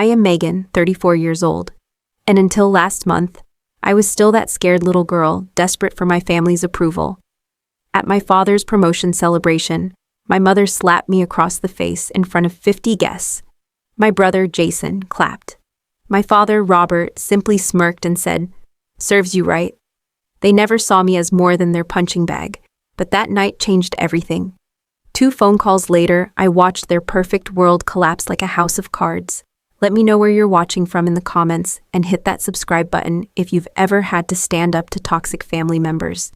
I am Megan, 34 years old. And until last month, I was still that scared little girl, desperate for my family's approval. At my father's promotion celebration, my mother slapped me across the face in front of 50 guests. My brother, Jason, clapped. My father, Robert, simply smirked and said, "Serves you right." They never saw me as more than their punching bag, but that night changed everything. 2 phone calls later, I watched their perfect world collapse like a house of cards. Let me know where you're watching from in the comments and hit that subscribe button if you've ever had to stand up to toxic family members.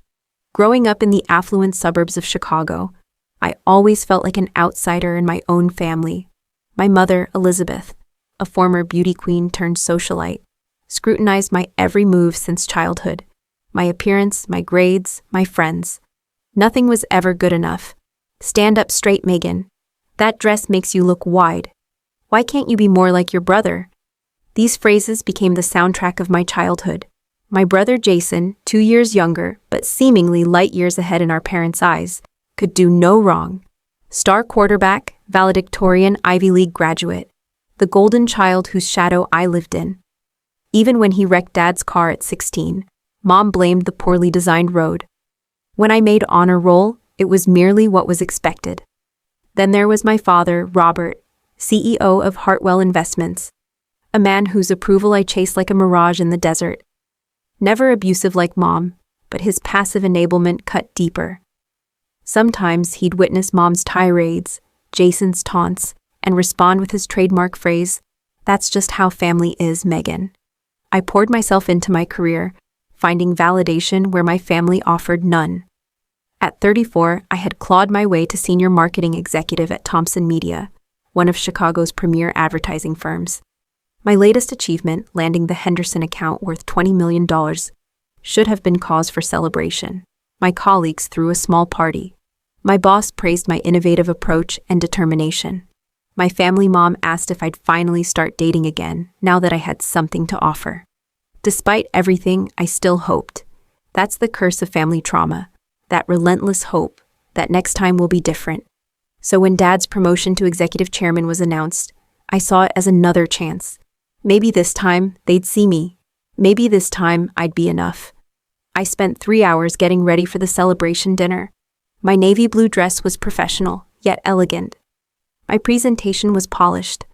Growing up in the affluent suburbs of Chicago, I always felt like an outsider in my own family. My mother, Elizabeth, a former beauty queen turned socialite, scrutinized my every move since childhood. My appearance, my grades, my friends. Nothing was ever good enough. "Stand up straight, Megan. That dress makes you look wide. Why can't you be more like your brother?" These phrases became the soundtrack of my childhood. My brother Jason, 2 years younger, but seemingly light years ahead in our parents' eyes, could do no wrong. Star quarterback, valedictorian Ivy League graduate, the golden child whose shadow I lived in. Even when he wrecked Dad's car at 16, Mom blamed the poorly designed road. When I made honor roll, it was merely what was expected. Then there was my father, Robert, CEO of Hartwell Investments, a man whose approval I chased like a mirage in the desert. Never abusive like Mom, but his passive enablement cut deeper. Sometimes he'd witness Mom's tirades, Jason's taunts, and respond with his trademark phrase, "That's just how family is, Megan." I poured myself into my career, finding validation where my family offered none. At 34, I had clawed my way to senior marketing executive at Thompson Media, one of Chicago's premier advertising firms. My latest achievement, landing the Henderson account worth $20 million, should have been cause for celebration. My colleagues threw a small party. My boss praised my innovative approach and determination. My family mom asked if I'd finally start dating again, now that I had something to offer. Despite everything, I still hoped. That's the curse of family trauma, that relentless hope that next time will be different. So when Dad's promotion to executive chairman was announced, I saw it as another chance. Maybe this time they'd see me. Maybe this time I'd be enough. I spent 3 hours getting ready for the celebration dinner. My navy blue dress was professional, yet elegant. My presentation was polished.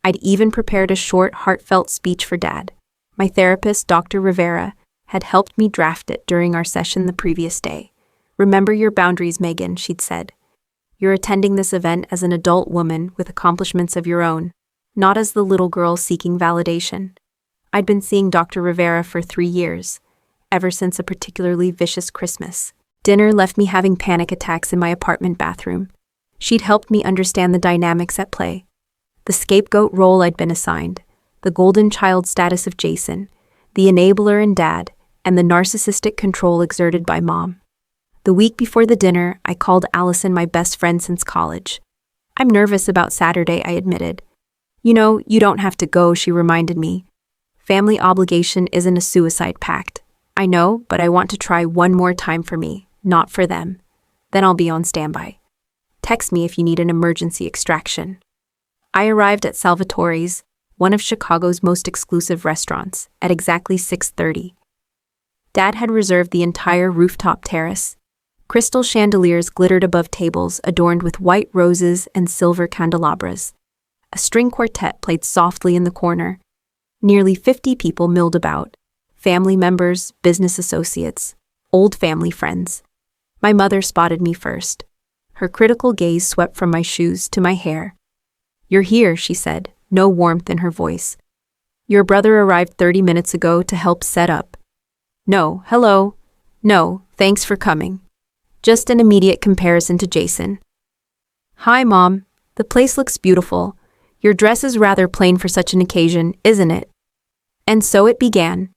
I'd even prepared a short, heartfelt speech for Dad. My therapist, Dr. Rivera, had helped me draft it during our session the previous day. "Remember your boundaries, Megan," she'd said. "You're attending this event as an adult woman with accomplishments of your own, not as the little girl seeking validation." I'd been seeing Dr. Rivera for 3 years, ever since a particularly vicious Christmas. Dinner left me having panic attacks in my apartment bathroom. She'd helped me understand the dynamics at play. The scapegoat role I'd been assigned, the golden child status of Jason, the enabler in Dad, and the narcissistic control exerted by Mom. The week before the dinner, I called Allison, my best friend since college. "I'm nervous about Saturday," I admitted. "You know, you don't have to go," she reminded me. "Family obligation isn't a suicide pact." "I know, but I want to try one more time for me, not for them. Then I'll be on standby. Text me if you need an emergency extraction." I arrived at Salvatore's, one of Chicago's most exclusive restaurants, at exactly 6:30. Dad had reserved the entire rooftop terrace. Crystal chandeliers glittered above tables adorned with white roses and silver candelabras. A string quartet played softly in the corner. Nearly 50 people milled about. Family members, business associates, old family friends. My mother spotted me first. Her critical gaze swept from my shoes to my hair. "You're here," she said, no warmth in her voice. "Your brother arrived 30 minutes ago to help set up." "No, hello. No, thanks for coming. Just an immediate comparison to Jason." "Hi, Mom. The place looks beautiful. Your dress is rather plain for such an occasion, isn't it?" And so it began.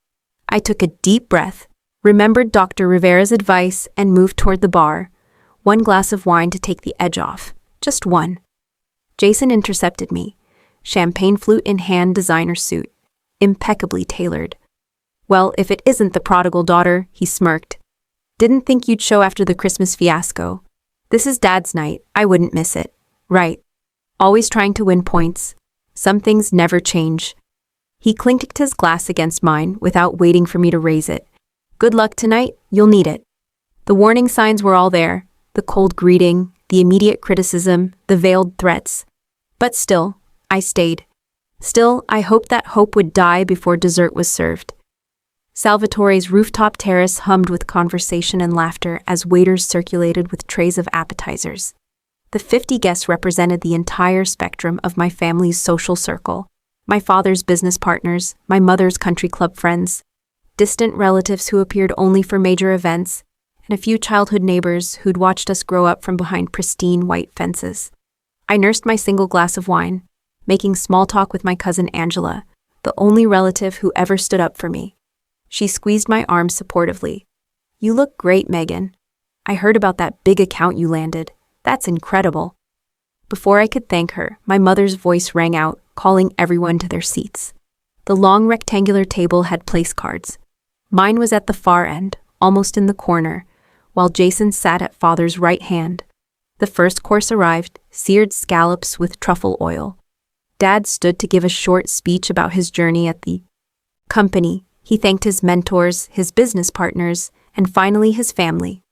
I took a deep breath, remembered Dr. Rivera's advice, and moved toward the bar. One glass of wine to take the edge off. Just one. Jason intercepted me. Champagne flute in hand, designer suit. Impeccably tailored. "Well, if it isn't the prodigal daughter," he smirked. "Didn't think you'd show after the Christmas fiasco. This is Dad's night. I wouldn't miss it." "Right. Always trying to win points. Some things never change. He clinked his glass against mine without waiting for me to raise it. Good luck tonight, you'll need it. The warning signs were all there, the cold greeting, the immediate criticism, the veiled threats. But still, I stayed. Still, I hoped that hope would die before dessert was served. Salvatore's rooftop terrace hummed with conversation and laughter as waiters circulated with trays of appetizers. The 50 guests represented the entire spectrum of my family's social circle. My father's business partners, my mother's country club friends, distant relatives who appeared only for major events, and a few childhood neighbors who'd watched us grow up from behind pristine white fences. I nursed my single glass of wine, making small talk with my cousin Angela, the only relative who ever stood up for me. She squeezed my arm supportively. You look great, Megan. I heard about that big account you landed. That's incredible. Before I could thank her, my mother's voice rang out, calling everyone to their seats. The long rectangular table had place cards. Mine was at the far end, almost in the corner, while Jason sat at father's right hand. The first course arrived, seared scallops with truffle oil. Dad stood to give a short speech about his journey at the company. He thanked his mentors, his business partners, and finally his family.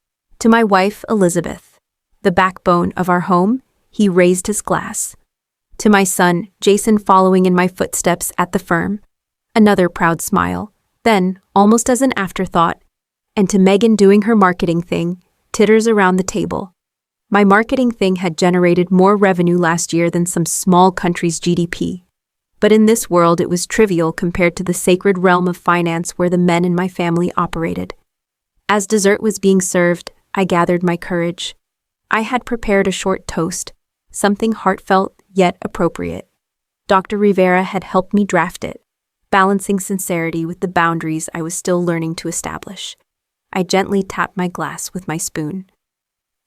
To my wife, Elizabeth, the backbone of our home, he raised his glass. To my son, Jason, following in my footsteps at the firm, another proud smile. Then, almost as an afterthought, and to Megan doing her marketing thing, titters around the table. My marketing thing had generated more revenue last year than some small country's GDP. But in this world it was trivial compared to the sacred realm of finance where the men in my family operated. As dessert was being served, I gathered my courage. I had prepared a short toast, something heartfelt yet appropriate. Dr. Rivera had helped me draft it, balancing sincerity with the boundaries I was still learning to establish. I gently tapped my glass with my spoon.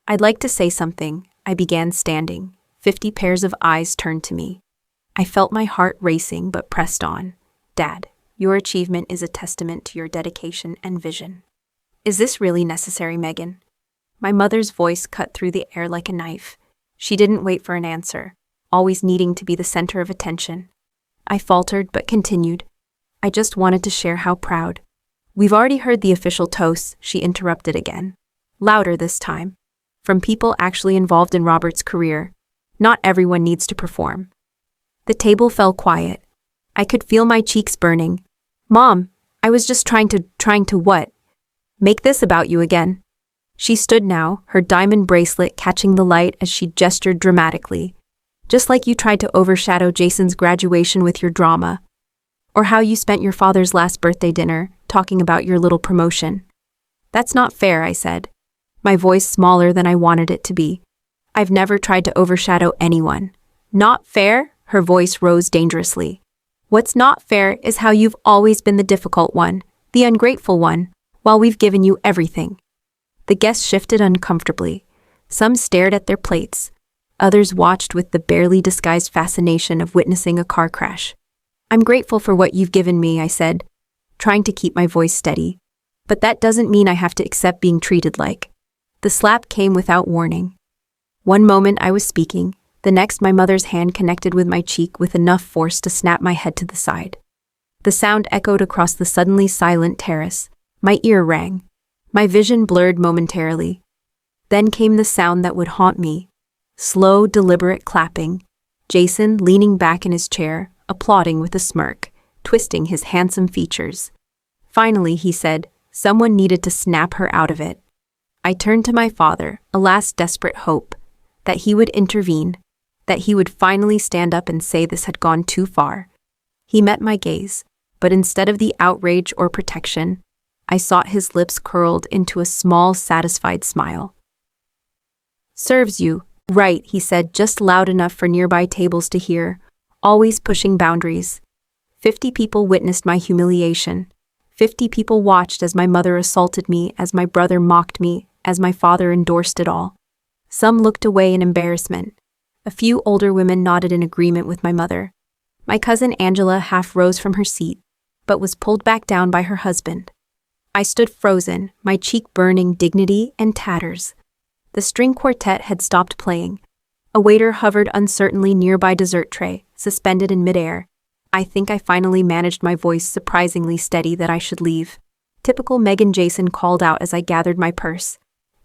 I'd like to say something, I began, standing. 50 pairs of eyes turned to me. I felt my heart racing but pressed on. Dad, your achievement is a testament to your dedication and vision. Is this really necessary, Megan? My mother's voice cut through the air like a knife. She didn't wait for an answer, always needing to be the center of attention. I faltered but continued. I just wanted to share how proud. We've already heard the official toasts, she interrupted again. Louder this time. From people actually involved in Robert's career. Not everyone needs to perform. The table fell quiet. I could feel my cheeks burning. Mom, I was just trying to what? Make this about you again. She stood now, her diamond bracelet catching the light as she gestured dramatically. Just like you tried to overshadow Jason's graduation with your drama. Or how you spent your father's last birthday dinner, talking about your little promotion. That's not fair, I said, my voice smaller than I wanted it to be. I've never tried to overshadow anyone. Not fair? Her voice rose dangerously. What's not fair is how you've always been the difficult one, the ungrateful one, while we've given you everything. The guests shifted uncomfortably. Some stared at their plates. Others watched with the barely disguised fascination of witnessing a car crash. I'm grateful for what you've given me, I said, trying to keep my voice steady. But that doesn't mean I have to accept being treated like. The slap came without warning. One moment I was speaking, the next my mother's hand connected with my cheek with enough force to snap my head to the side. The sound echoed across the suddenly silent terrace. My ear rang. My vision blurred momentarily. Then came the sound that would haunt me. Slow, deliberate clapping. Jason leaning back in his chair, applauding with a smirk, twisting his handsome features. Finally, he said, someone needed to snap her out of it. I turned to my father, a last desperate hope, that he would intervene, that he would finally stand up and say this had gone too far. He met my gaze, but instead of the outrage or protection, I saw his lips curled into a small, satisfied smile. Serves you, right, he said, just loud enough for nearby tables to hear, always pushing boundaries. 50 people witnessed my humiliation. 50 people watched as my mother assaulted me, as my brother mocked me, as my father endorsed it all. Some looked away in embarrassment. A few older women nodded in agreement with my mother. My cousin Angela half rose from her seat, but was pulled back down by her husband. I stood frozen, my cheek burning dignity and tatters. The string quartet had stopped playing. A waiter hovered uncertainly nearby dessert tray, suspended in midair. I think I finally managed my voice surprisingly steady that I should leave. Typical Megan, Jason called out as I gathered my purse.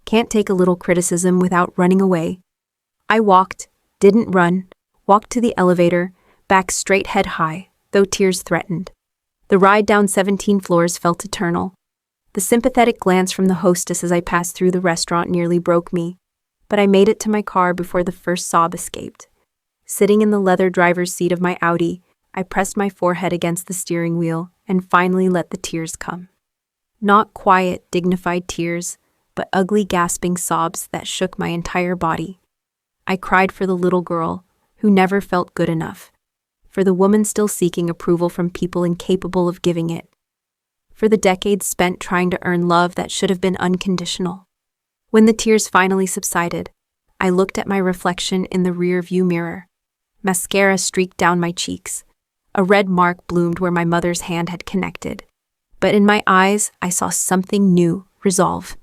Can't take a little criticism without running away. I didn't run, walked to the elevator, back straight head high, though tears threatened. The ride down 17 floors felt eternal. The sympathetic glance from the hostess as I passed through the restaurant nearly broke me, but I made it to my car before the first sob escaped. Sitting in the leather driver's seat of my Audi, I pressed my forehead against the steering wheel and finally let the tears come. Not quiet, dignified tears, but ugly, gasping sobs that shook my entire body. I cried for the little girl, who never felt good enough, for the woman still seeking approval from people incapable of giving it, for the decades spent trying to earn love that should have been unconditional. When the tears finally subsided, I looked at my reflection in the rear-view mirror. Mascara streaked down my cheeks. A red mark bloomed where my mother's hand had connected. But in my eyes, I saw something new, resolve.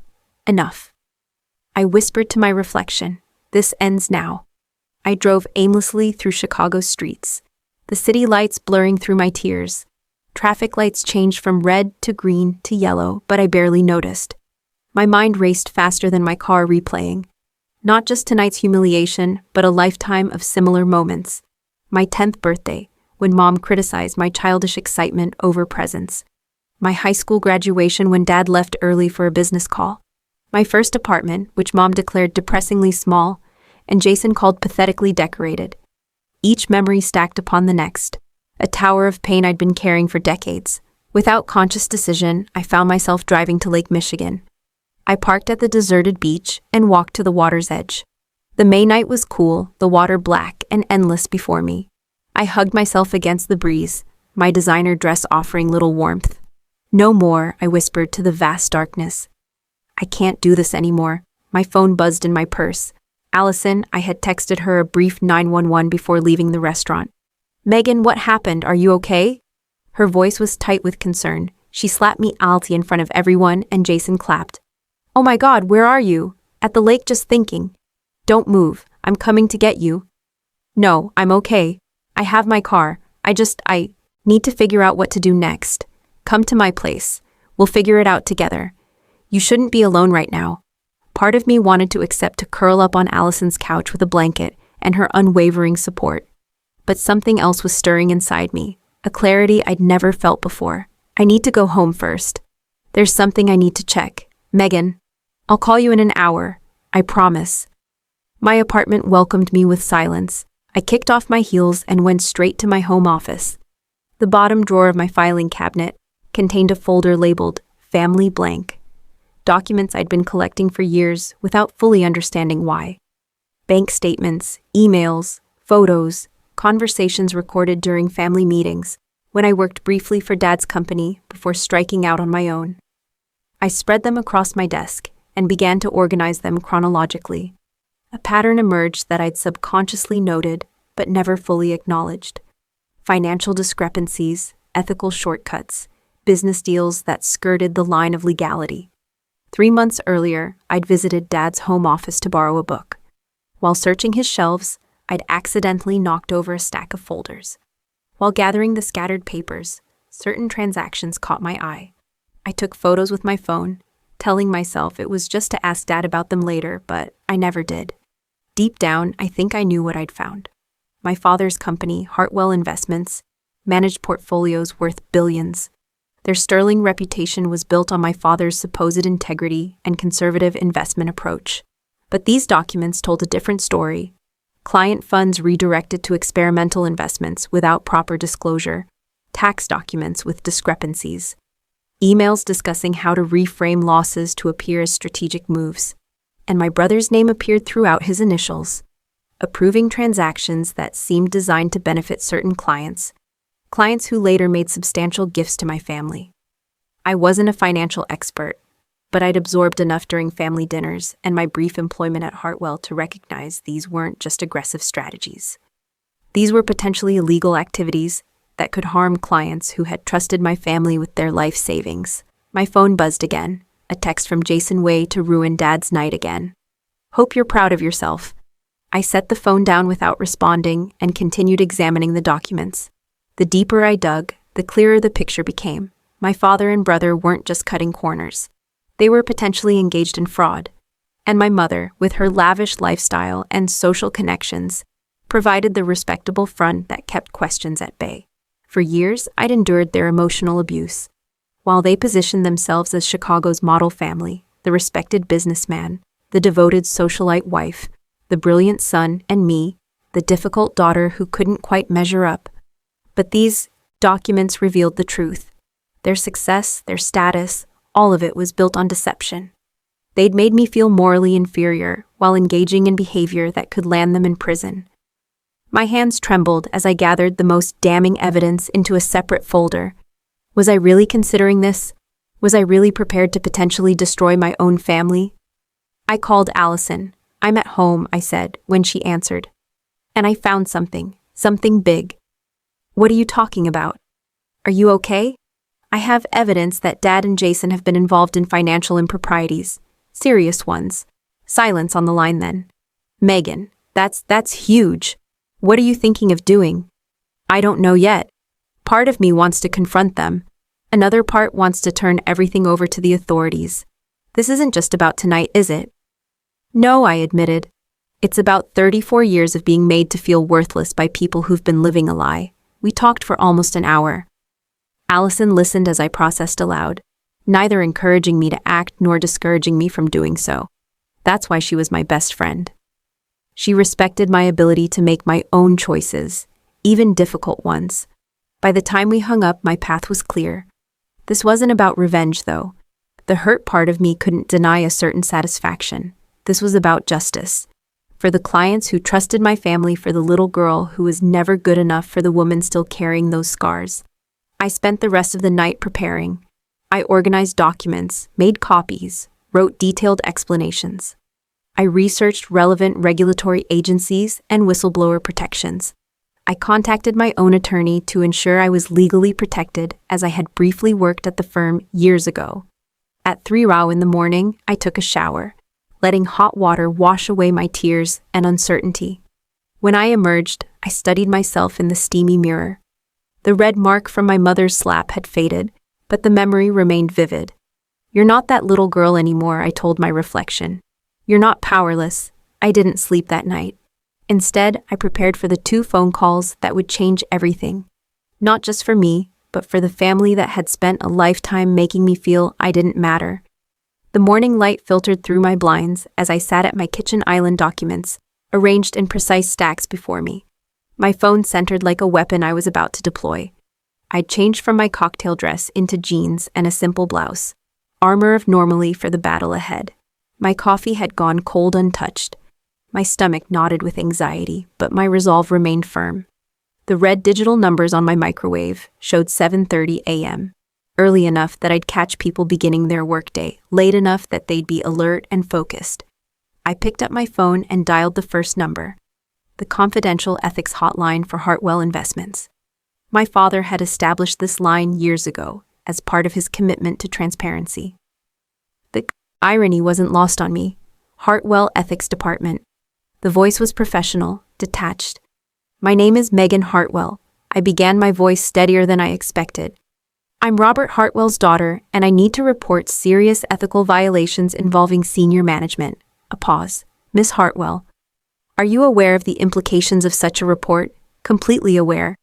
Enough. I whispered to my reflection, "This ends now." I drove aimlessly through Chicago's streets, the city lights blurring through my tears. Traffic lights changed from red to green to yellow, but I barely noticed. My mind raced faster than my car replaying. Not just tonight's humiliation, but a lifetime of similar moments. My 10th birthday, when Mom criticized my childish excitement over presents. My high school graduation when Dad left early for a business call. My first apartment, which Mom declared depressingly small, and Jason called pathetically decorated. Each memory stacked upon the next, a tower of pain I'd been carrying for decades. Without conscious decision, I found myself driving to Lake Michigan. I parked at the deserted beach and walked to the water's edge. The May night was cool, the water black and endless before me. I hugged myself against the breeze, my designer dress offering little warmth. "No more," I whispered to the vast darkness. "I can't do this anymore." My phone buzzed in my purse. Allison, I had texted her a brief 911 before leaving the restaurant. "Megan, what happened? Are you okay?" Her voice was tight with concern. She slapped me alti in front of everyone and Jason clapped. "Oh my God, where are you?" "At the lake just thinking." "Don't move, I'm coming to get you." "No, I'm okay. I have my car. I need to figure out what to do next. Come to my place. We'll figure it out together. You shouldn't be alone right now." Part of me wanted to accept to curl up on Allison's couch with a blanket and her unwavering support. But something else was stirring inside me, a clarity I'd never felt before. "I need to go home first. There's something I need to check. Megan, I'll call you in an hour. I promise." My apartment welcomed me with silence. I kicked off my heels and went straight to my home office. The bottom drawer of my filing cabinet contained a folder labeled Family Blank. Documents I'd been collecting for years without fully understanding why. Bank statements, emails, photos, conversations recorded during family meetings, when I worked briefly for Dad's company before striking out on my own. I spread them across my desk and began to organize them chronologically. A pattern emerged that I'd subconsciously noted but never fully acknowledged. Financial discrepancies, ethical shortcuts, business deals that skirted the line of legality. 3 months earlier, I'd visited Dad's home office to borrow a book. While searching his shelves, I'd accidentally knocked over a stack of folders. While gathering the scattered papers, certain transactions caught my eye. I took photos with my phone, telling myself it was just to ask Dad about them later, but I never did. Deep down, I think I knew what I'd found. My father's company, Hartwell Investments, managed portfolios worth billions. Their sterling reputation was built on my father's supposed integrity and conservative investment approach. But these documents told a different story. Client funds redirected to experimental investments without proper disclosure, tax documents with discrepancies, emails discussing how to reframe losses to appear as strategic moves, and my brother's name appeared throughout his initials, approving transactions that seemed designed to benefit certain clients who later made substantial gifts to my family. I wasn't a financial expert, but I'd absorbed enough during family dinners and my brief employment at Hartwell to recognize these weren't just aggressive strategies. These were potentially illegal activities that could harm clients who had trusted my family with their life savings. My phone buzzed again, a text from Jason Way to ruin Dad's night again. "Hope you're proud of yourself. I set the phone down without responding and continued examining the documents. The deeper I dug, the clearer the picture became. My father and brother weren't just cutting corners. They were potentially engaged in fraud. And my mother, with her lavish lifestyle and social connections, provided the respectable front that kept questions at bay. For years, I'd endured their emotional abuse. While they positioned themselves as Chicago's model family, the respected businessman, the devoted socialite wife, the brilliant son, and me, the difficult daughter who couldn't quite measure up. But these documents revealed the truth. Their success, their status, all of it was built on deception. They'd made me feel morally inferior while engaging in behavior that could land them in prison. My hands trembled as I gathered the most damning evidence into a separate folder. Was I really considering this? Was I really prepared to potentially destroy my own family? I called Allison. "I'm at home," I said, when she answered. "And I found something big." "What are you talking about? Are you okay?" "I have evidence that Dad and Jason have been involved in financial improprieties. Serious ones." Silence on the line then. "Megan, that's huge. What are you thinking of doing?" "I don't know yet. Part of me wants to confront them. Another part wants to turn everything over to the authorities. This isn't just about tonight, is it?" "No," I admitted. "It's about 34 years of being made to feel worthless by people who've been living a lie." We talked for almost an hour. Allison listened as I processed aloud, neither encouraging me to act nor discouraging me from doing so. That's why she was my best friend. She respected my ability to make my own choices, even difficult ones. By the time we hung up, my path was clear. This wasn't about revenge, though. The hurt part of me couldn't deny a certain satisfaction. This was about justice. For the clients who trusted my family, for the little girl who was never good enough for the woman still carrying those scars. I spent the rest of the night preparing. I organized documents, made copies, wrote detailed explanations. I researched relevant regulatory agencies and whistleblower protections. I contacted my own attorney to ensure I was legally protected, as I had briefly worked at the firm years ago. At 3 in the morning, I took a shower, letting hot water wash away my tears and uncertainty. When I emerged, I studied myself in the steamy mirror. The red mark from my mother's slap had faded, but the memory remained vivid. "You're not that little girl anymore," I told my reflection. "You're not powerless." I didn't sleep that night. Instead, I prepared for the 2 phone calls that would change everything. Not just for me, but for the family that had spent a lifetime making me feel I didn't matter. The morning light filtered through my blinds as I sat at my kitchen island documents, arranged in precise stacks before me. My phone centered like a weapon I was about to deploy. I'd changed from my cocktail dress into jeans and a simple blouse, armor of normalcy for the battle ahead. My coffee had gone cold untouched. My stomach knotted with anxiety, but my resolve remained firm. The red digital numbers on my microwave showed 7:30 a.m., early enough that I'd catch people beginning their workday, late enough that they'd be alert and focused. I picked up my phone and dialed the first number, the confidential ethics hotline for Hartwell Investments. My father had established this line years ago as part of his commitment to transparency. The irony wasn't lost on me. Hartwell Ethics Department. The voice was professional, detached. "My name is Megan Hartwell." I began, my voice steadier than I expected. "I'm Robert Hartwell's daughter, and I need to report serious ethical violations involving senior management." A pause. "Miss Hartwell, are you aware of the implications of such a report?" "Completely aware.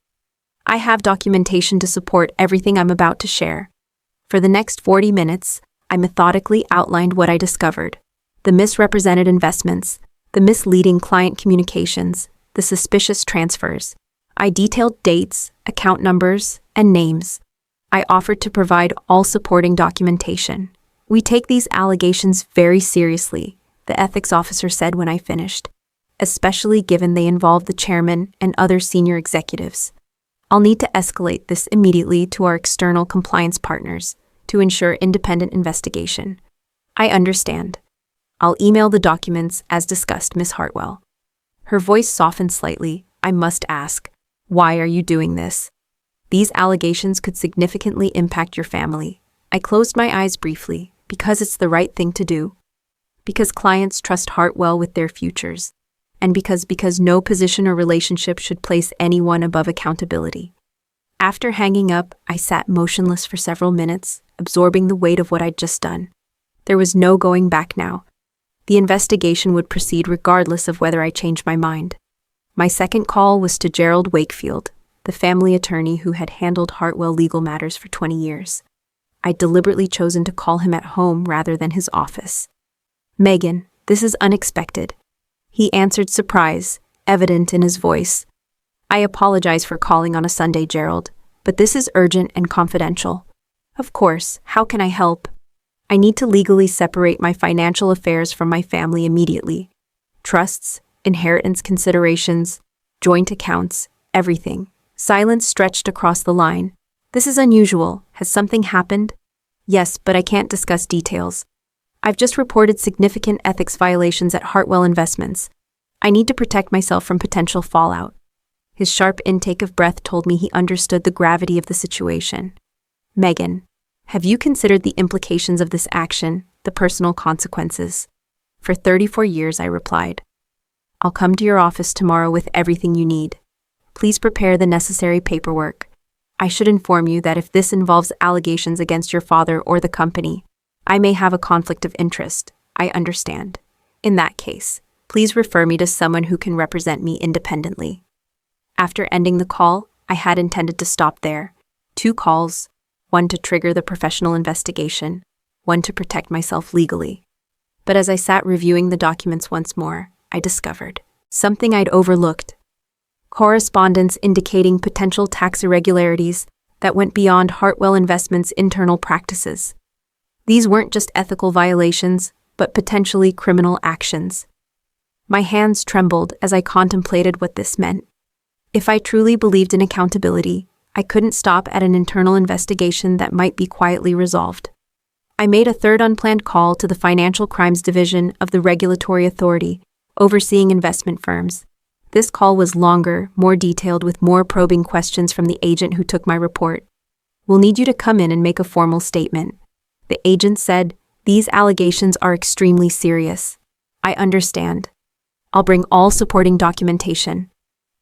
I have documentation to support everything I'm about to share." For the next 40 minutes, I methodically outlined what I discovered. The misrepresented investments, the misleading client communications, the suspicious transfers. I detailed dates, account numbers, and names. I offered to provide all supporting documentation. "We take these allegations very seriously," the ethics officer said when I finished, "especially given they involve the chairman and other senior executives. I'll need to escalate this immediately to our external compliance partners to ensure independent investigation." "I understand. I'll email the documents as discussed, Miss Hartwell." Her voice softened slightly. "I must ask, why are you doing this? These allegations could significantly impact your family." I closed my eyes briefly. "Because it's the right thing to do. Because clients trust Hartwell with their futures. and because no position or relationship should place anyone above accountability. After hanging up, I sat motionless for several minutes, absorbing the weight of what I'd just done. There was no going back now. The investigation would proceed regardless of whether I changed my mind. My second call was to Gerald Wakefield, the family attorney who had handled Hartwell legal matters for 20 years. I'd deliberately chosen to call him at home rather than his office. "Megan, this is unexpected." He answered, surprise evident in his voice. "I apologize for calling on a Sunday, Gerald, but this is urgent and confidential." "Of course, how can I help?" "I need to legally separate my financial affairs from my family immediately. Trusts, inheritance considerations, joint accounts, everything." Silence stretched across the line. "This is unusual. Has something happened?" "Yes, but I can't discuss details. I've just reported significant ethics violations at Hartwell Investments. I need to protect myself from potential fallout." His sharp intake of breath told me he understood the gravity of the situation. "Megan, have you considered the implications of this action, the personal consequences?" "For 34 years, I replied. "I'll come to your office tomorrow with everything you need. Please prepare the necessary paperwork. I should inform you that if this involves allegations against your father or the company, I may have a conflict of interest. I understand. In that case, please refer me to someone who can represent me independently." After ending the call, I had intended to stop there. 2 calls, one to trigger the professional investigation, one to protect myself legally. But as I sat reviewing the documents once more, I discovered something I'd overlooked. Correspondence indicating potential tax irregularities that went beyond Hartwell Investments' internal practices. These weren't just ethical violations, but potentially criminal actions. My hands trembled as I contemplated what this meant. If I truly believed in accountability, I couldn't stop at an internal investigation that might be quietly resolved. I made a third unplanned call to the Financial Crimes Division of the Regulatory Authority, overseeing investment firms. This call was longer, more detailed, with more probing questions from the agent who took my report. "We'll need you to come in and make a formal statement." The agent said, "These allegations are extremely serious." "I understand. I'll bring all supporting documentation."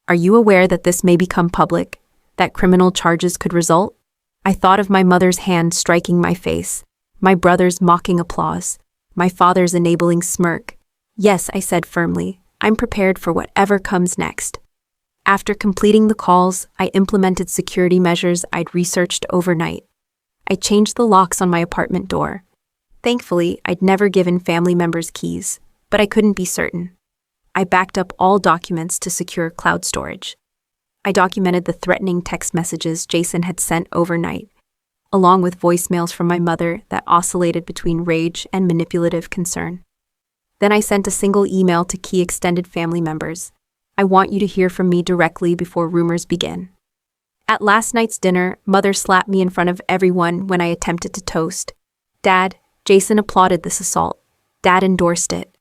"Are you aware that this may become public, that criminal charges could result?" I thought of my mother's hand striking my face, my brother's mocking applause, my father's enabling smirk. "Yes," I said firmly, "I'm prepared for whatever comes next." After completing the calls, I implemented security measures I'd researched overnight. I changed the locks on my apartment door. Thankfully, I'd never given family members keys, but I couldn't be certain. I backed up all documents to secure cloud storage. I documented the threatening text messages Jason had sent overnight, along with voicemails from my mother that oscillated between rage and manipulative concern. Then I sent a single email to key extended family members. "I want you to hear from me directly before rumors begin." At last night's dinner, Mother slapped me in front of everyone when I attempted to toast. "Dad," Jason applauded this assault. Dad endorsed it.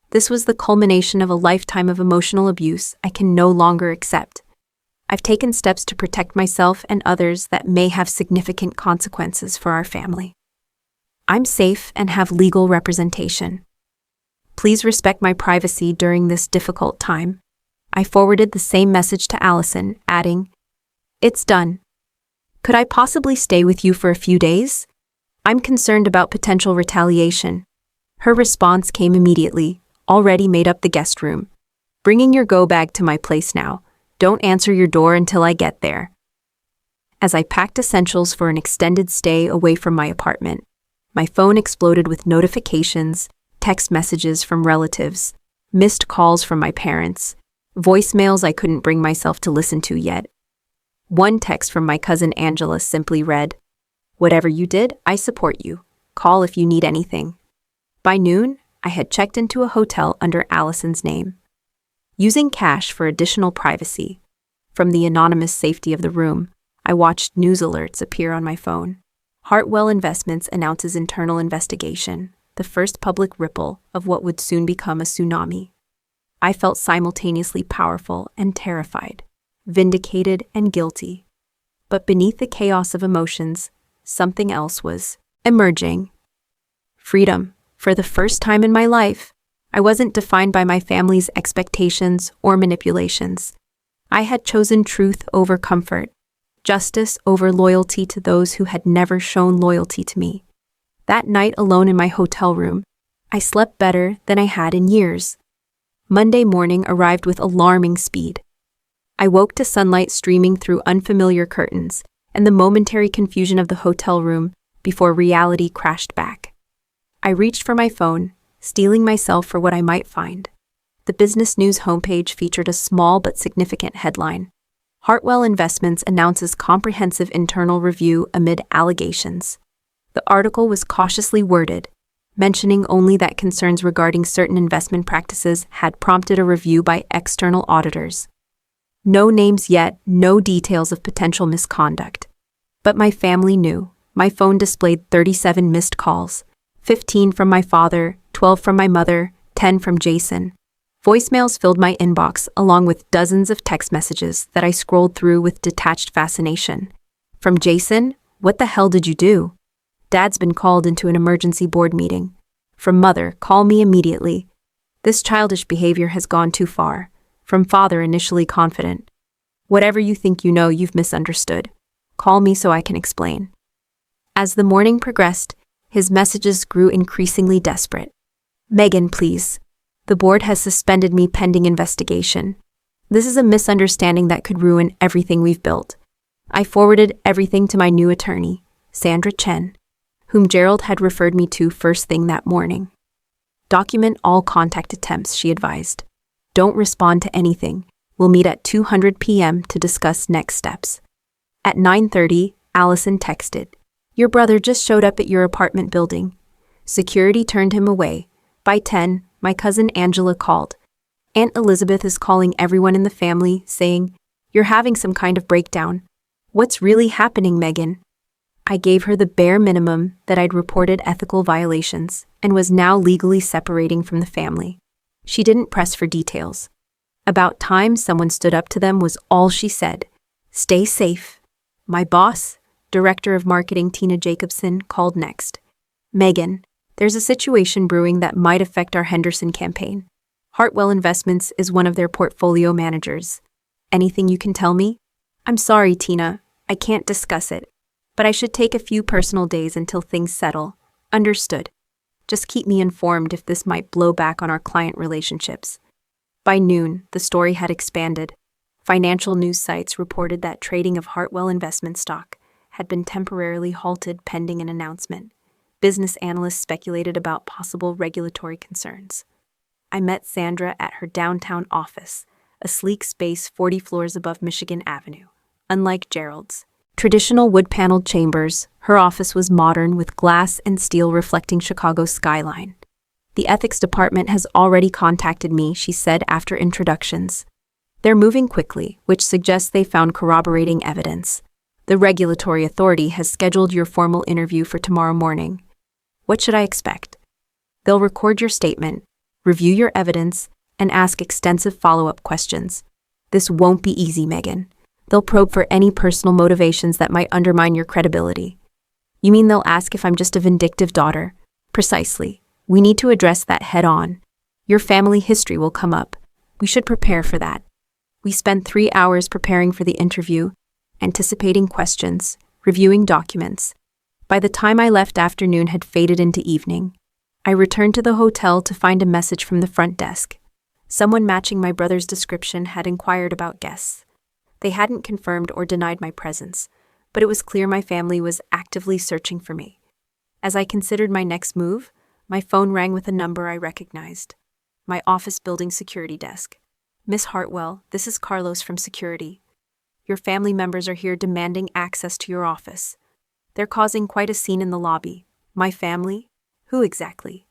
This was the culmination of a lifetime of emotional abuse I can no longer accept. I've taken steps to protect myself and others that may have significant consequences for our family. I'm safe and have legal representation. Please respect my privacy during this difficult time. I forwarded the same message to Allison, adding, "It's done. Could I possibly stay with you for a few days? I'm concerned about potential retaliation." Her response came immediately, "Already made up the guest room. Bringing your go bag to my place now. Don't answer your door until I get there." As I packed essentials for an extended stay away from my apartment, my phone exploded with notifications, text messages from relatives, missed calls from my parents, voicemails I couldn't bring myself to listen to yet. One text from my cousin Angela simply read, "Whatever you did, I support you. Call if you need anything." By noon, I had checked into a hotel under Allison's name. Using cash for additional privacy, from the anonymous safety of the room, I watched news alerts appear on my phone. Hartwell Investments announces internal investigation, the first public ripple of what would soon become a tsunami. I felt simultaneously powerful and terrified, vindicated and guilty. But beneath the chaos of emotions, something else was emerging. Freedom. For the first time in my life, I wasn't defined by my family's expectations or manipulations. I had chosen truth over comfort, justice over loyalty to those who had never shown loyalty to me. That night alone in my hotel room, I slept better than I had in years. Monday morning arrived with alarming speed. I woke to sunlight streaming through unfamiliar curtains and the momentary confusion of the hotel room before reality crashed back. I reached for my phone, steeling myself for what I might find. The business news homepage featured a small but significant headline. Hartwell Investments announces comprehensive internal review amid allegations. The article was cautiously worded, mentioning only that concerns regarding certain investment practices had prompted a review by external auditors. No names yet, no details of potential misconduct. But my family knew. My phone displayed 37 missed calls, 15 from my father, 12 from my mother, 10 from Jason. Voicemails filled my inbox along with dozens of text messages that I scrolled through with detached fascination. From Jason, "What the hell did you do? Dad's been called into an emergency board meeting." From Mother, "Call me immediately. This childish behavior has gone too far." From Father, initially confident, "Whatever you think you know, you've misunderstood. Call me so I can explain." As the morning progressed, his messages grew increasingly desperate. "Megan, please. The board has suspended me pending investigation. This is a misunderstanding that could ruin everything we've built." I forwarded everything to my new attorney, Sandra Chen, whom Gerald had referred me to first thing that morning. "Document all contact attempts," she advised. "Don't respond to anything. We'll meet at 2:00 p.m. to discuss next steps." At 9:30, Allison texted, "Your brother just showed up at your apartment building." Security turned him away. By 10, my cousin Angela called. "Aunt Elizabeth is calling everyone in the family, saying, 'You're having some kind of breakdown. What's really happening, Megan?'" I gave her the bare minimum that I'd reported ethical violations and was now legally separating from the family. She didn't press for details. "About time someone stood up to them," was all she said. "Stay safe." My boss, Director of Marketing Tina Jacobson, called next. "Megan, there's a situation brewing that might affect our Henderson campaign. Hartwell Investments is one of their portfolio managers. Anything you can tell me?" "I'm sorry, Tina. I can't discuss it. But I should take a few personal days until things settle." "Understood. Just keep me informed if this might blow back on our client relationships." By noon, the story had expanded. Financial news sites reported that trading of Hartwell Investment stock had been temporarily halted pending an announcement. Business analysts speculated about possible regulatory concerns. I met Sandra at her downtown office, a sleek space 40 floors above Michigan Avenue. Unlike Gerald's traditional wood-paneled chambers, her office was modern with glass and steel reflecting Chicago's skyline. "The ethics department has already contacted me," she said after introductions. "They're moving quickly, which suggests they found corroborating evidence. The regulatory authority has scheduled your formal interview for tomorrow morning. What should I expect? They'll record your statement, review your evidence, and ask extensive follow-up questions. This won't be easy, Megan. They'll probe for any personal motivations that might undermine your credibility." "You mean they'll ask if I'm just a vindictive daughter?" "Precisely. We need to address that head-on. Your family history will come up. We should prepare for that." We spent 3 hours preparing for the interview, anticipating questions, reviewing documents. By the time I left, afternoon had faded into evening. I returned to the hotel to find a message from the front desk. Someone matching my brother's description had inquired about guests. They hadn't confirmed or denied my presence, but it was clear my family was actively searching for me. As I considered my next move, my phone rang with a number I recognized. My office building security desk. "Miss Hartwell, this is Carlos from security. Your family members are here demanding access to your office. They're causing quite a scene in the lobby." "My family? Who exactly?"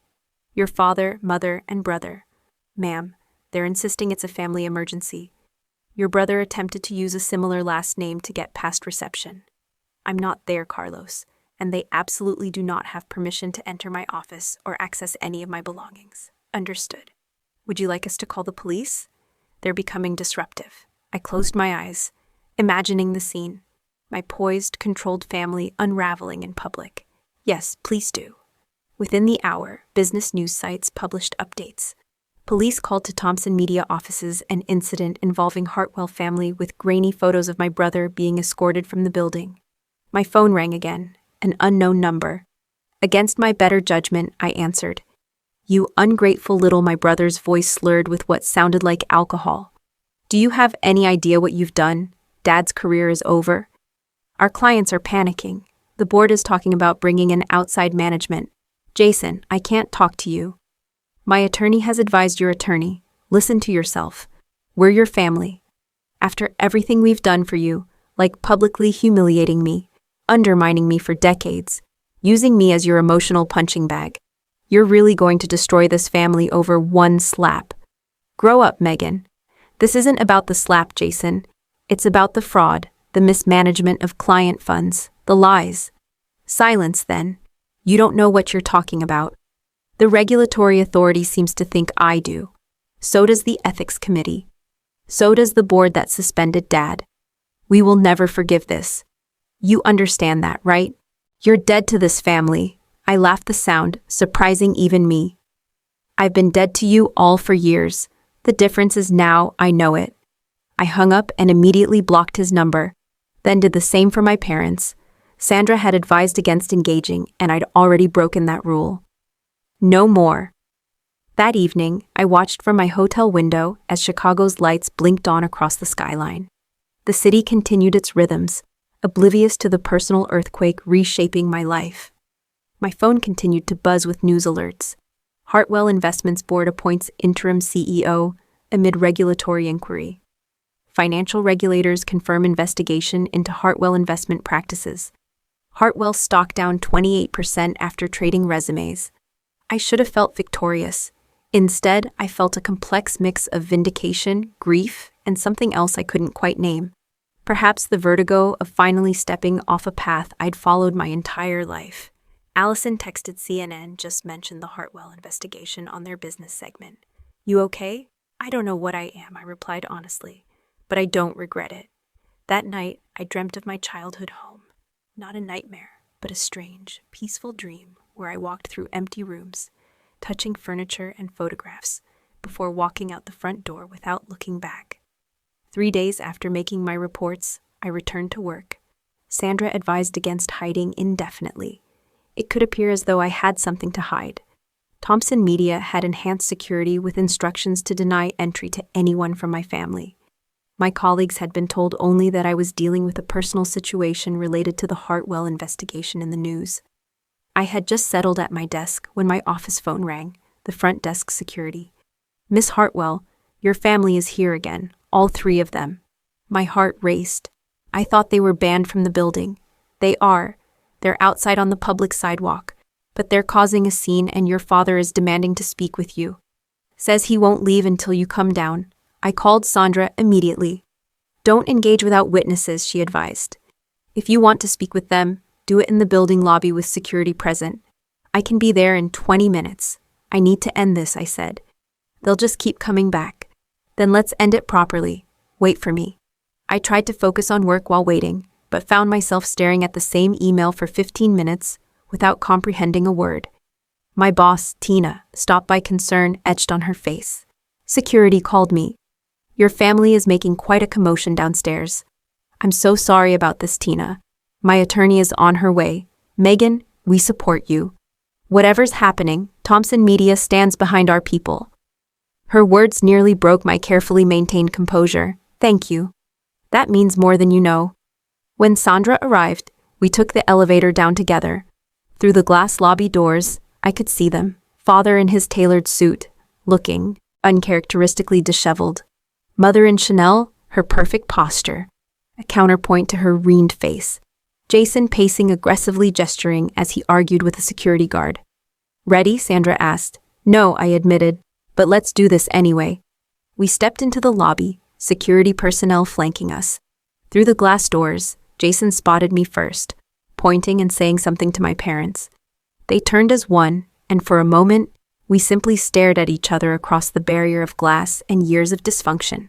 "Your father, mother, and brother." "Ma'am, they're insisting it's a family emergency. Your brother attempted to use a similar last name to get past reception." "I'm not there, Carlos, and they absolutely do not have permission to enter my office or access any of my belongings." "Understood. Would you like us to call the police?" "They're becoming disruptive." I closed my eyes, imagining the scene. My poised, controlled family unraveling in public. "Yes, please do." Within the hour, business news sites published updates. Police called to Thompson Media offices an incident involving Hartwell family with grainy photos of my brother being escorted from the building. My phone rang again, an unknown number. Against my better judgment, I answered. You ungrateful little, my brother's voice slurred with what sounded like alcohol. Do you have any idea what you've done? Dad's career is over. Our clients are panicking. The board is talking about bringing in outside management. Jason, I can't talk to you. My attorney has advised your attorney. Listen to yourself. We're your family. After everything we've done for you, like publicly humiliating me, undermining me for decades, using me as your emotional punching bag, you're really going to destroy this family over one slap. Grow up, Megan. This isn't about the slap, Jason. It's about the fraud, the mismanagement of client funds, the lies. Silence, then. You don't know what you're talking about. The regulatory authority seems to think I do. So does the ethics committee. So does the board that suspended Dad. We will never forgive this. You understand that, right? You're dead to this family. I laughed the sound, surprising even me. I've been dead to you all for years. The difference is now I know it. I hung up and immediately blocked his number, then did the same for my parents. Sandra had advised against engaging, and I'd already broken that rule. No more. That evening, I watched from my hotel window as Chicago's lights blinked on across the skyline. The city continued its rhythms, oblivious to the personal earthquake reshaping my life. My phone continued to buzz with news alerts. Hartwell Investments Board appoints interim CEO amid regulatory inquiry. Financial regulators confirm investigation into Hartwell investment practices. Hartwell stock down 28% after trading resumes. I should have felt victorious. Instead, I felt a complex mix of vindication, grief, and something else I couldn't quite name. Perhaps the vertigo of finally stepping off a path I'd followed my entire life. Allison texted CNN, just mentioned the Hartwell investigation on their business segment. You okay? I don't know what I am, I replied honestly, but I don't regret it. That night, I dreamt of my childhood home. Not a nightmare, but a strange, peaceful dream where I walked through empty rooms, touching furniture and photographs, before walking out the front door without looking back. 3 days after making my reports, I returned to work. Sandra advised against hiding indefinitely. It could appear as though I had something to hide. Thompson Media had enhanced security with instructions to deny entry to anyone from my family. My colleagues had been told only that I was dealing with a personal situation related to the Hartwell investigation in the news. I had just settled at my desk when my office phone rang, the front desk security. Miss Hartwell, your family is here again, all 3 of them. My heart raced. I thought they were banned from the building. They are. They're outside on the public sidewalk, but they're causing a scene and your father is demanding to speak with you. Says he won't leave until you come down. I called Sandra immediately. Don't engage without witnesses, she advised. If you want to speak with them, do it in the building lobby with security present. I can be there in 20 minutes. I need to end this, I said. They'll just keep coming back. Then let's end it properly. Wait for me. I tried to focus on work while waiting, but found myself staring at the same email for 15 minutes without comprehending a word. My boss, Tina, stopped by, concern etched on her face. Security called me. Your family is making quite a commotion downstairs. I'm so sorry about this, Tina. My attorney is on her way. Megan, we support you. Whatever's happening, Thompson Media stands behind our people. Her words nearly broke my carefully maintained composure. Thank you. That means more than you know. When Sandra arrived, we took the elevator down together. Through the glass lobby doors, I could see them. Father in his tailored suit, looking uncharacteristically disheveled. Mother in Chanel, her perfect posture, a counterpoint to her reamed face. Jason pacing aggressively, gesturing as he argued with a security guard. Ready? Sandra asked. No, I admitted, but let's do this anyway. We stepped into the lobby, security personnel flanking us. Through the glass doors, Jason spotted me first, pointing and saying something to my parents. They turned as one, and for a moment, we simply stared at each other across the barrier of glass and years of dysfunction.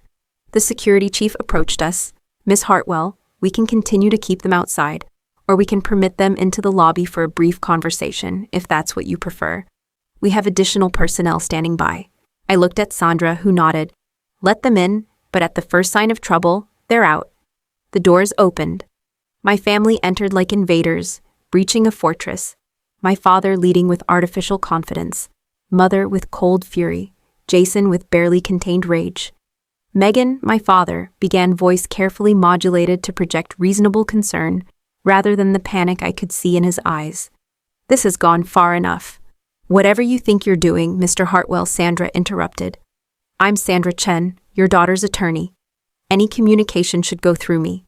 The security chief approached us. Miss Hartwell, we can continue to keep them outside, or we can permit them into the lobby for a brief conversation, if that's what you prefer. We have additional personnel standing by. I looked at Sandra, who nodded. Let them in, but at the first sign of trouble, they're out. The doors opened. My family entered like invaders, breaching a fortress. My father leading with artificial confidence, mother with cold fury, Jason with barely contained rage. Megan, my father, began, voice carefully modulated to project reasonable concern rather than the panic I could see in his eyes. This has gone far enough. Whatever you think you're doing, Mr. Hartwell, Sandra interrupted. I'm Sandra Chen, your daughter's attorney. Any communication should go through me.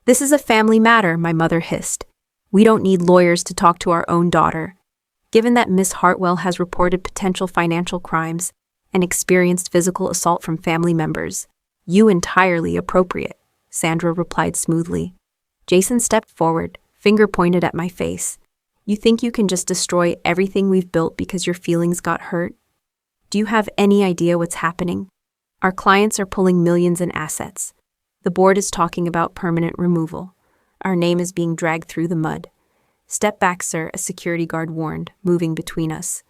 This is a family matter, my mother hissed. We don't need lawyers to talk to our own daughter. Given that Miss Hartwell has reported potential financial crimes and experienced physical assault from family members, you entirely appropriate, Sandra replied smoothly. Jason stepped forward, finger pointed at my face. You think you can just destroy everything we've built because your feelings got hurt? Do you have any idea what's happening? Our clients are pulling millions in assets. The board is talking about permanent removal. Our name is being dragged through the mud. Step back, sir, a security guard warned, moving between us.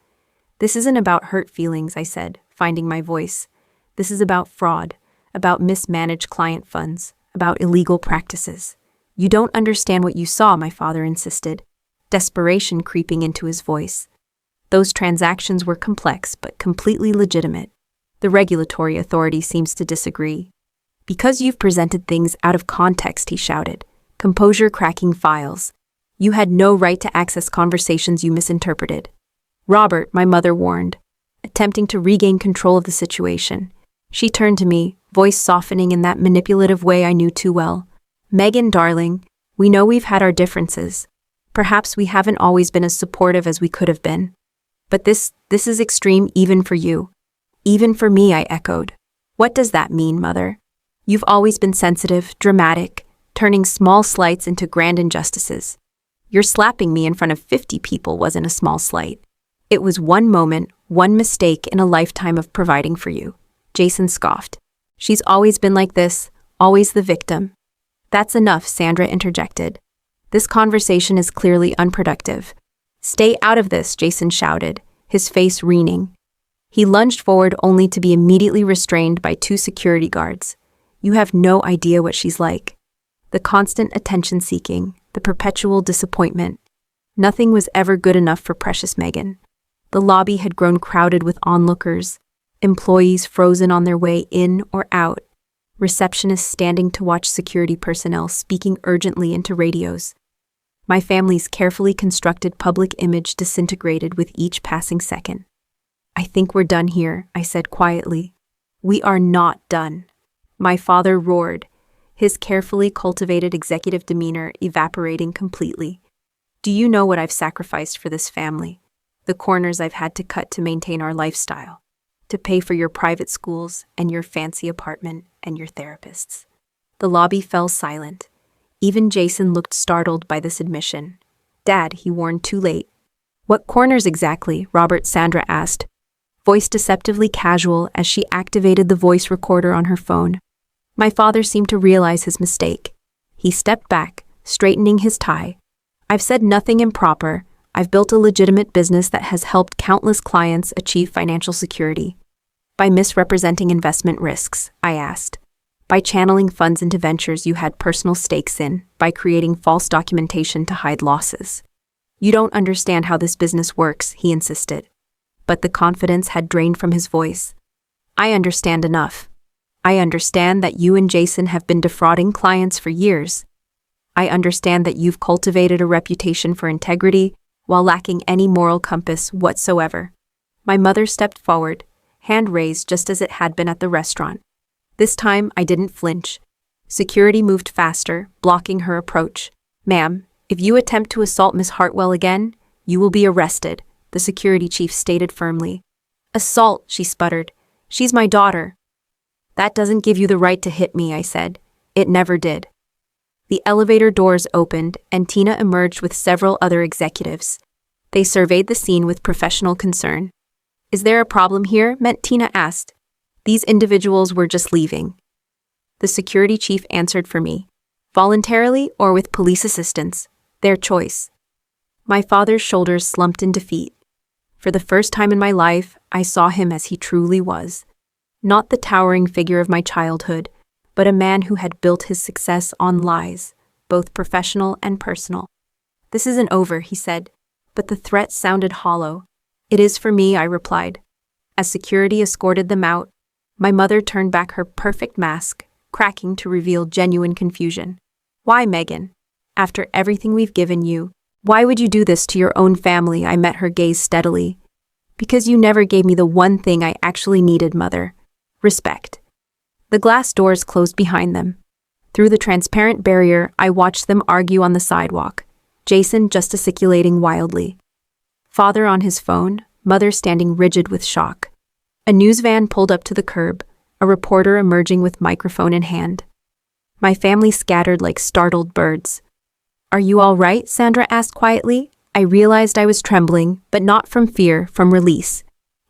This isn't about hurt feelings, I said, finding my voice. This is about fraud, about mismanaged client funds, about illegal practices. You don't understand what you saw, my father insisted, desperation creeping into his voice. Those transactions were complex but completely legitimate. The regulatory authority seems to disagree. Because you've presented things out of context, he shouted, composure cracking files. You had no right to access conversations you misinterpreted. Robert, my mother warned, attempting to regain control of the situation. She turned to me, voice softening in that manipulative way I knew too well. Megan, darling, we know we've had our differences. Perhaps we haven't always been as supportive as we could have been. But this is extreme even for you. Even for me, I echoed. What does that mean, Mother? You've always been sensitive, dramatic, turning small slights into grand injustices. Your slapping me in front of 50 people wasn't a small slight. It was one moment, one mistake in a lifetime of providing for you. Jason scoffed. She's always been like this, always the victim. That's enough, Sandra interjected. This conversation is clearly unproductive. Stay out of this, Jason shouted, his face weening. He lunged forward only to be immediately restrained by 2 security guards. You have no idea what she's like. The constant attention-seeking, the perpetual disappointment. Nothing was ever good enough for precious Megan. The lobby had grown crowded with onlookers, employees frozen on their way in or out, receptionists standing to watch security personnel speaking urgently into radios. My family's carefully constructed public image disintegrated with each passing second. I think we're done here, I said quietly. We are not done. My father roared, his carefully cultivated executive demeanor evaporating completely. Do you know what I've sacrificed for this family? The corners I've had to cut to maintain our lifestyle, to pay for your private schools and your fancy apartment and your therapists. The lobby fell silent. Even Jason looked startled by this admission. Dad, he warned too late. What corners exactly? Robert, Sandra asked, voice deceptively casual as she activated the voice recorder on her phone. My father seemed to realize his mistake. He stepped back, straightening his tie. I've said nothing improper. I've built a legitimate business that has helped countless clients achieve financial security. By misrepresenting investment risks, I asked. By channeling funds into ventures you had personal stakes in, by creating false documentation to hide losses. You don't understand how this business works, he insisted. But the confidence had drained from his voice. I understand enough. I understand that you and Jason have been defrauding clients for years. I understand that you've cultivated a reputation for integrity while lacking any moral compass whatsoever. My mother stepped forward, hand raised just as it had been at the restaurant. This time, I didn't flinch. Security moved faster, blocking her approach. Ma'am, if you attempt to assault Miss Hartwell again, you will be arrested, the security chief stated firmly. Assault, she sputtered. She's my daughter. That doesn't give you the right to hit me, I said. It never did. The elevator doors opened, and Tina emerged with several other executives. They surveyed the scene with professional concern. Is there a problem here? Tina asked. These individuals were just leaving. The security chief answered for me. Voluntarily or with police assistance, their choice. My father's shoulders slumped in defeat. For the first time in my life, I saw him as he truly was. Not the towering figure of my childhood, but a man who had built his success on lies, both professional and personal. "This isn't over," he said, but the threat sounded hollow. "It is for me," I replied. As security escorted them out, my mother turned back her perfect mask, cracking to reveal genuine confusion. "Why, Megan? After everything we've given you, why would you do this to your own family?" I met her gaze steadily. "Because you never gave me the one thing I actually needed, Mother. Respect." The glass doors closed behind them. Through the transparent barrier, I watched them argue on the sidewalk, Jason gesticulating wildly. Father on his phone, Mother standing rigid with shock. A news van pulled up to the curb, a reporter emerging with microphone in hand. My family scattered like startled birds. "Are you all right?" Sandra asked quietly. I realized I was trembling, but not from fear, from release.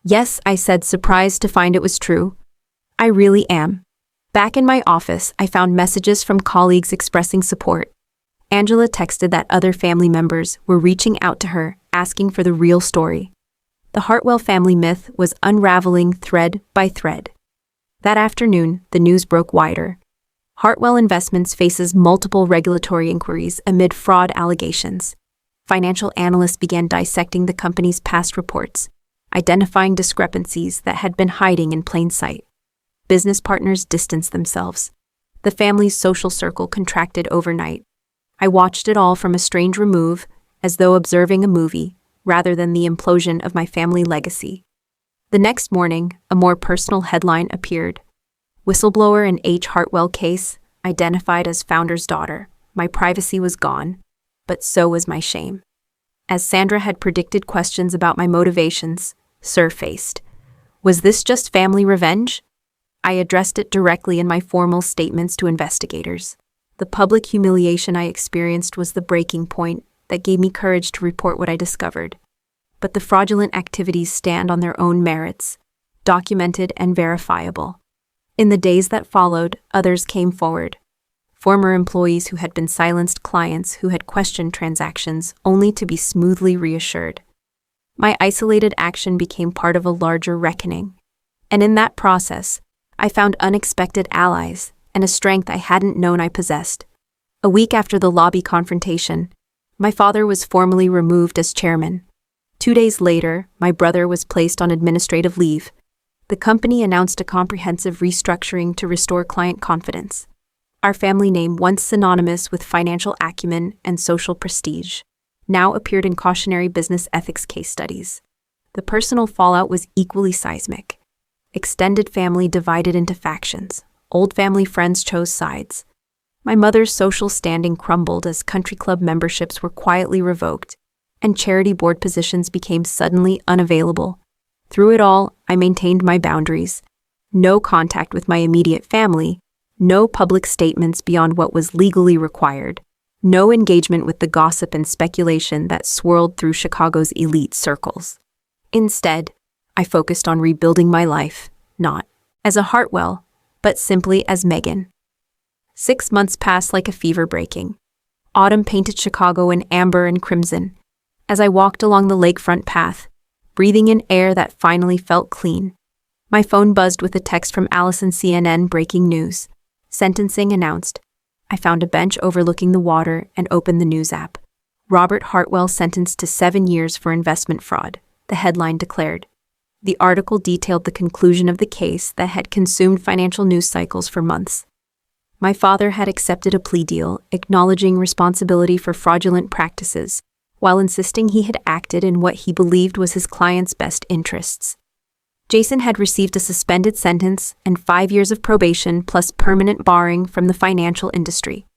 "Yes," I said, surprised to find it was true. "I really am." Back in my office, I found messages from colleagues expressing support. Angela texted that other family members were reaching out to her, asking for the real story. The Hartwell family myth was unraveling thread by thread. That afternoon, the news broke wider. Hartwell Investments faces multiple regulatory inquiries amid fraud allegations. Financial analysts began dissecting the company's past reports, identifying discrepancies that had been hiding in plain sight. Business partners distanced themselves. The family's social circle contracted overnight. I watched it all from a strange remove, as though observing a movie, rather than the implosion of my family legacy. The next morning, a more personal headline appeared. "Whistleblower in H. Hartwell case, identified as founder's daughter. My privacy was gone, but so was my shame." As Sandra had predicted, questions about my motivations surfaced. Was this just family revenge? I addressed it directly in my formal statements to investigators. The public humiliation I experienced was the breaking point that gave me courage to report what I discovered. But the fraudulent activities stand on their own merits, documented and verifiable. In the days that followed, others came forward. Former employees who had been silenced, clients who had questioned transactions only to be smoothly reassured. My isolated action became part of a larger reckoning. And in that process, I found unexpected allies and a strength I hadn't known I possessed. A week after the lobby confrontation, my father was formally removed as chairman. 2 days later, my brother was placed on administrative leave. The company announced a comprehensive restructuring to restore client confidence. Our family name, once synonymous with financial acumen and social prestige, now appeared in cautionary business ethics case studies. The personal fallout was equally seismic. Extended family divided into factions. Old family friends chose sides. My mother's social standing crumbled as country club memberships were quietly revoked, and charity board positions became suddenly unavailable. Through it all, I maintained my boundaries. No contact with my immediate family, no public statements beyond what was legally required, no engagement with the gossip and speculation that swirled through Chicago's elite circles. Instead, I focused on rebuilding my life, not as a Hartwell, but simply as Megan. 6 months passed like a fever breaking. Autumn painted Chicago in amber and crimson. As I walked along the lakefront path, breathing in air that finally felt clean, my phone buzzed with a text from Allison. CNN breaking news. Sentencing announced. I found a bench overlooking the water and opened the news app. Robert Hartwell sentenced to 7 years for investment fraud, the headline declared. The article detailed the conclusion of the case that had consumed financial news cycles for months. My father had accepted a plea deal, acknowledging responsibility for fraudulent practices, while insisting he had acted in what he believed was his client's best interests. Jason had received a suspended sentence and 5 years of probation plus permanent barring from the financial industry.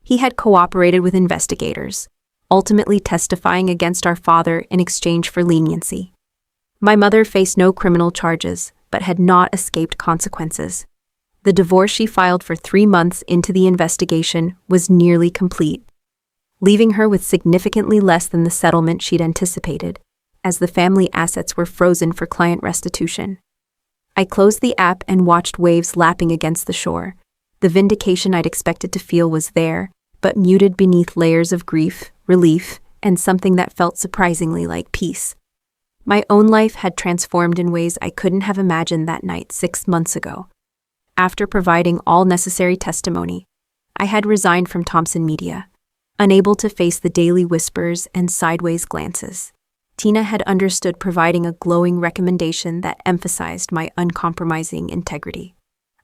He had cooperated with investigators, ultimately testifying against our father in exchange for leniency. My mother faced no criminal charges, but had not escaped consequences. The divorce she filed for 3 months into the investigation was nearly complete, leaving her with significantly less than the settlement she'd anticipated, as the family assets were frozen for client restitution. I closed the app and watched waves lapping against the shore. The vindication I'd expected to feel was there, but muted beneath layers of grief, relief, and something that felt surprisingly like peace. My own life had transformed in ways I couldn't have imagined that night 6 months ago. After providing all necessary testimony, I had resigned from Thompson Media, unable to face the daily whispers and sideways glances. Tina had understood, providing a glowing recommendation that emphasized my uncompromising integrity.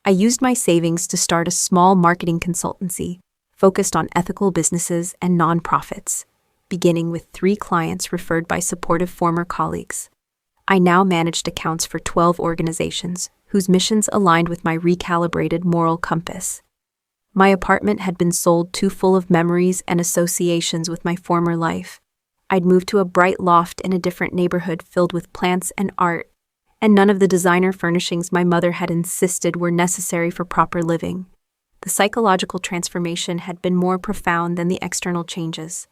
I used my savings to start a small marketing consultancy focused on ethical businesses and nonprofits, beginning with 3 clients referred by supportive former colleagues. I now managed accounts for 12 organizations whose missions aligned with my recalibrated moral compass. My apartment had been sold too full of memories and associations with my former life. I'd moved to a bright loft in a different neighborhood filled with plants and art, and none of the designer furnishings my mother had insisted were necessary for proper living. The psychological transformation had been more profound than the external changes.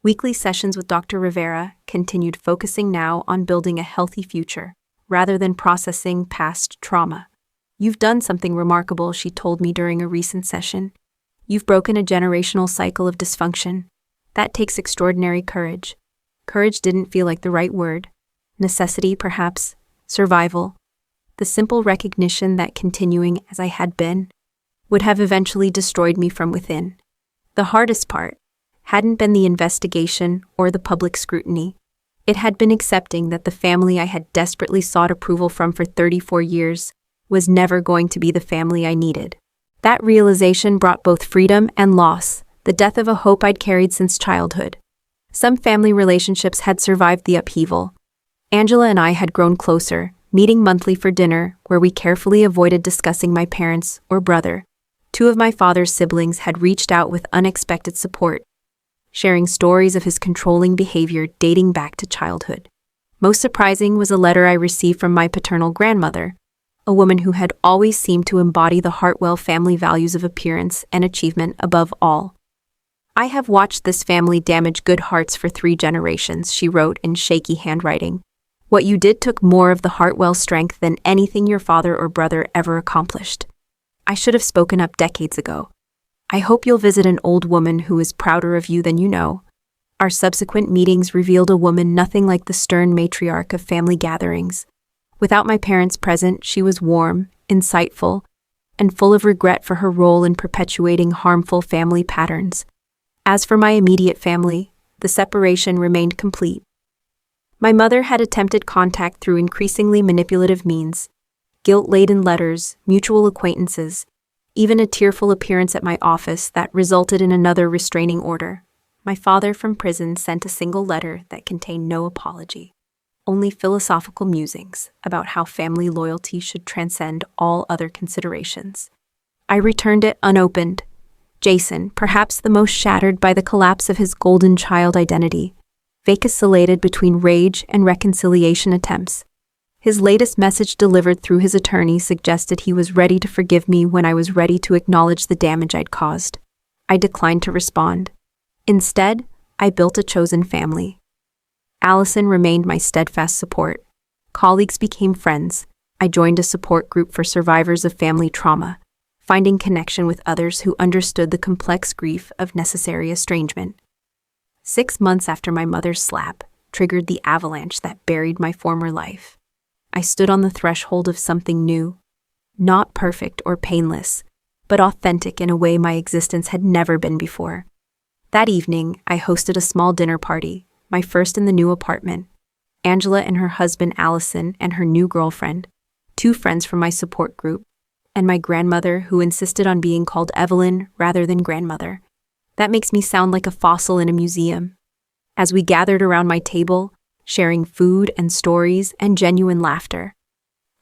Weekly sessions with Dr. Rivera continued, focusing now on building a healthy future, rather than processing past trauma. "You've done something remarkable," she told me during a recent session. "You've broken a generational cycle of dysfunction. That takes extraordinary courage." Courage didn't feel like the right word. Necessity, perhaps. Survival. The simple recognition that continuing as I had been would have eventually destroyed me from within. The hardest part hadn't been the investigation or the public scrutiny. It had been accepting that the family I had desperately sought approval from for 34 years was never going to be the family I needed. That realization brought both freedom and loss, the death of a hope I'd carried since childhood. Some family relationships had survived the upheaval. Angela and I had grown closer, meeting monthly for dinner, where we carefully avoided discussing my parents or brother. 2 of my father's siblings had reached out with unexpected support, sharing stories of his controlling behavior dating back to childhood. Most surprising was a letter I received from my paternal grandmother, a woman who had always seemed to embody the Hartwell family values of appearance and achievement above all. "I have watched this family damage good hearts for 3 generations," she wrote in shaky handwriting. "What you did took more of the Hartwell strength than anything your father or brother ever accomplished. I should have spoken up decades ago. I hope you'll visit an old woman who is prouder of you than you know." Our subsequent meetings revealed a woman nothing like the stern matriarch of family gatherings. Without my parents present, she was warm, insightful, and full of regret for her role in perpetuating harmful family patterns. As for my immediate family, the separation remained complete. My mother had attempted contact through increasingly manipulative means: guilt-laden letters, mutual acquaintances, even a tearful appearance at my office that resulted in another restraining order. My father from prison sent a single letter that contained no apology, only philosophical musings about how family loyalty should transcend all other considerations. I returned it unopened. Jason, perhaps the most shattered by the collapse of his golden child identity, vacillated between rage and reconciliation attempts. His latest message delivered through his attorney suggested he was ready to forgive me when I was ready to acknowledge the damage I'd caused. I declined to respond. Instead, I built a chosen family. Allison remained my steadfast support. Colleagues became friends. I joined a support group for survivors of family trauma, finding connection with others who understood the complex grief of necessary estrangement. 6 months after my mother's slap triggered the avalanche that buried my former life, I stood on the threshold of something new, not perfect or painless, but authentic in a way my existence had never been before. That evening, I hosted a small dinner party, my first in the new apartment. Angela and her husband Allison and her new girlfriend, 2 friends from my support group, and my grandmother, who insisted on being called Evelyn rather than grandmother. That makes me sound like a fossil in a museum. As we gathered around my table, sharing food and stories and genuine laughter,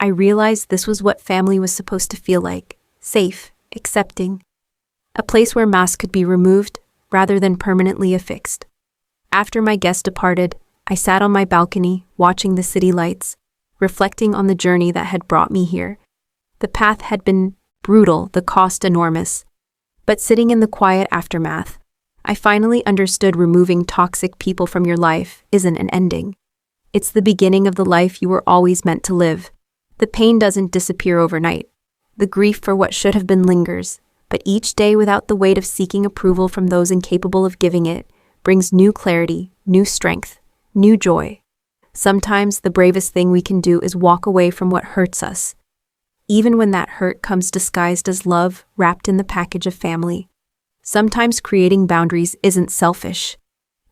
I realized this was what family was supposed to feel like: safe, accepting, a place where masks could be removed rather than permanently affixed. After my guests departed, I sat on my balcony, watching the city lights, reflecting on the journey that had brought me here. The path had been brutal, the cost enormous. But sitting in the quiet aftermath, I finally understood removing toxic people from your life isn't an ending. It's the beginning of the life you were always meant to live. The pain doesn't disappear overnight. The grief for what should have been lingers, but each day without the weight of seeking approval from those incapable of giving it brings new clarity, new strength, new joy. Sometimes the bravest thing we can do is walk away from what hurts us, even when that hurt comes disguised as love wrapped in the package of family. Sometimes creating boundaries isn't selfish.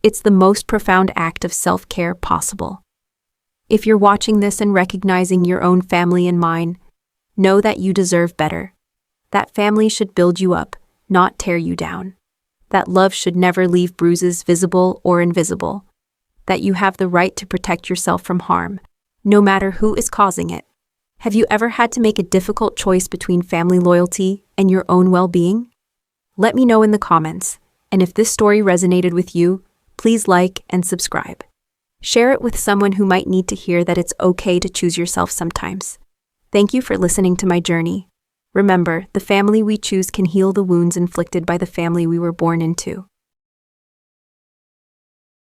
It's the most profound act of self-care possible. If you're watching this and recognizing your own family and mine, know that you deserve better. That family should build you up, not tear you down. That love should never leave bruises visible or invisible. That you have the right to protect yourself from harm, no matter who is causing it. Have you ever had to make a difficult choice between family loyalty and your own well-being? Let me know in the comments, and if this story resonated with you, please like and subscribe. Share it with someone who might need to hear that it's okay to choose yourself sometimes. Thank you for listening to my journey. Remember, the family we choose can heal the wounds inflicted by the family we were born into.